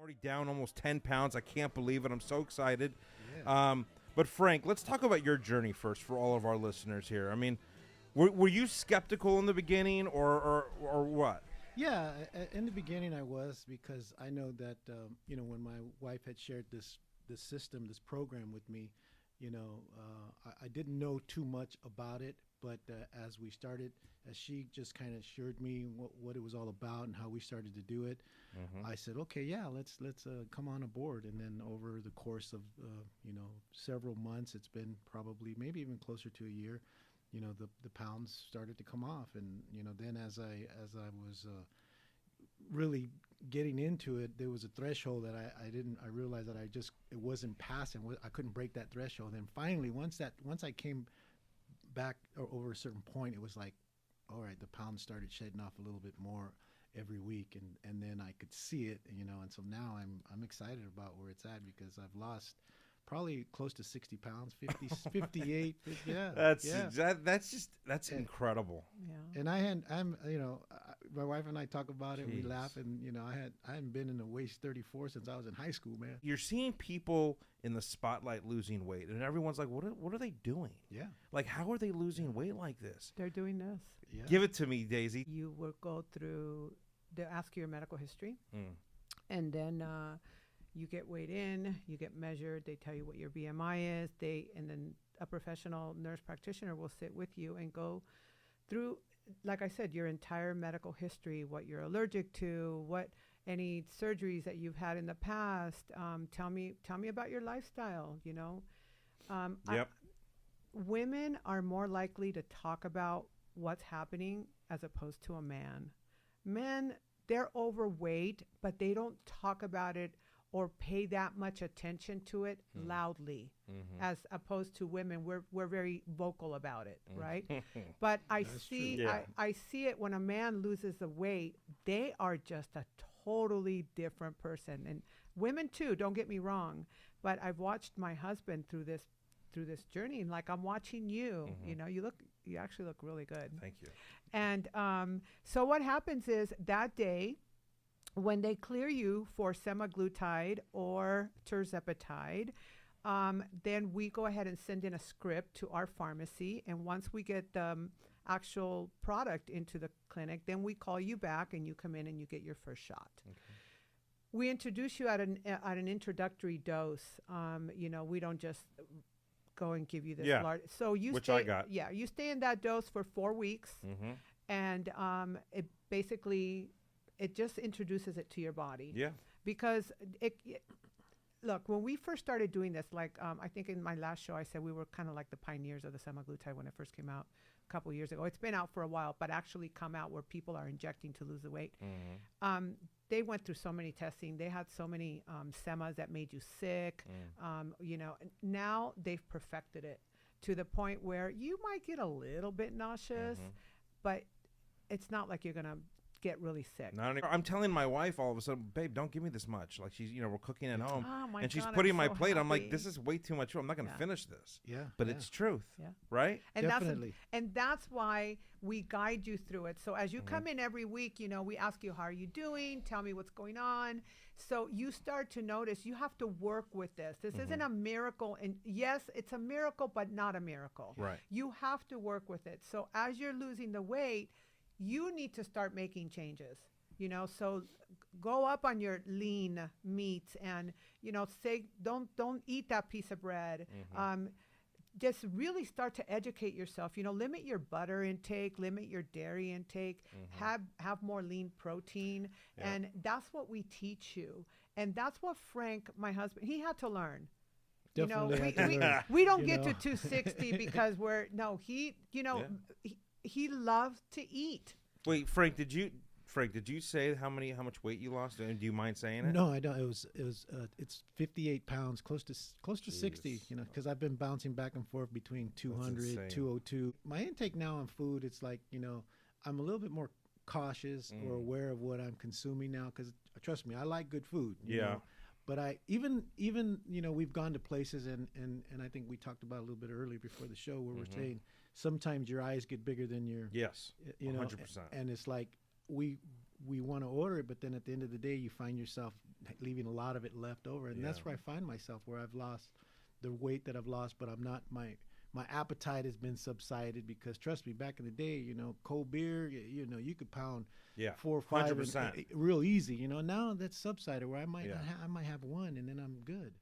Already down almost 10 pounds. I can't believe it. I'm so excited. Yeah. But Frank, let's talk about your journey first for all of our listeners here. I mean, were you skeptical in the beginning or what? Yeah, in the beginning I was, because I know that when my wife had shared this system, this program with me, I didn't know too much about it, but as she just kind of assured me what it was all about and how we started to do it, I said, okay, yeah, let's come on aboard. And then over the course of several months, it's been probably maybe even closer to a year, the pounds started to come off. And then as I was really getting into it, there was a threshold that I realized that it wasn't passing. I couldn't break that threshold. And finally, once I came back over a certain point, it was like, all right, the pounds started shedding off a little bit more every week, and then I could see it, and so now I'm excited about where it's at, because I've lost probably close to 60 pounds, 50, 58. Yeah. That's incredible. Yeah. And my wife and I talk about it. We laugh, and I hadn't been in the waist 34 since I was in high school, man. You're seeing people in the spotlight losing weight, and everyone's like, what are they doing? Yeah. Like, how are they losing weight like this? They're doing this. Yeah. Give it to me, Daisy. You will go through, they'll ask you your medical history, and then you get weighed in, you get measured, they tell you what your BMI is, and then a professional nurse practitioner will sit with you and go through, like I said, your entire medical history, what you're allergic to, what any surgeries that you've had in the past. Tell me about your lifestyle, Yep. Women are more likely to talk about what's happening as opposed to a man. Men, they're overweight, but they don't talk about it or pay that much attention to it loudly, as opposed to women. We're very vocal about it, right? But I see it when a man loses the weight, they are just a totally different person. And women too, don't get me wrong, but I've watched my husband through this journey, and like I'm watching you, you actually look really good. Thank you. And so what happens is that day, when they clear you for semaglutide or tirzepatide, then we go ahead and send in a script to our pharmacy. And once we get the actual product into the clinic, then we call you back and you come in and you get your first shot. Okay. We introduce you at an introductory dose. We don't just go and give you this large. So you I got. Yeah, you stay in that dose for 4 weeks, and it basically, it just introduces it to your body. Yeah. Because look, when we first started doing this, like I think in my last show I said we were kind of like the pioneers of the semaglutide when it first came out a couple of years ago. It's been out for a while, but actually come out where people are injecting to lose the weight. They went through so many testing. They had so many semas that made you sick. Now they've perfected it to the point where you might get a little bit nauseous, but it's not like you're going to get really sick. I'm telling my wife all of a sudden, babe, don't give me this much. Like, she's, we're cooking at home, and she's God, putting I'm my so plate. happy. I'm like, this is way too much food. I'm not going to finish this. Yeah. But it's truth. Yeah. Right? And Definitely. That's why we guide you through it. So as you come in every week, we ask you, how are you doing? Tell me what's going on. So you start to notice you have to work with this. This isn't a miracle. And yes, it's a miracle, but not a miracle. Right. You have to work with it. So as you're losing the weight, you need to start making changes. So go up on your lean meats and, say, don't eat that piece of bread. Just really start to educate yourself, limit your butter intake, limit your dairy intake, have more lean protein. Yeah. And that's what we teach you. And that's what Frank, my husband, he had to learn. Definitely we don't get to 260 because he loves to eat. Wait, Frank, did you say how much weight you lost? And do you mind saying it? No, I don't. It's 58 pounds, close to 60. Because I've been bouncing back and forth between 200, 202. My intake now on food, it's like I'm a little bit more cautious or aware of what I'm consuming now. Because trust me, I like good food. You know? But I even we've gone to places and I think we talked about a little bit earlier before the show where we're saying sometimes your eyes get bigger than your 100%. And it's like we we want to order it, but then at the end of the day, you find yourself leaving a lot of it left over, and that's Yeah. where I find myself, where I've lost the weight that I've lost, but I'm not my appetite has been subsided because trust me, back in the day, cold beer, you could pound Yeah. 4 or 5 100%. real easy. Now that's subsided where I might Yeah. I might have one and then I'm good.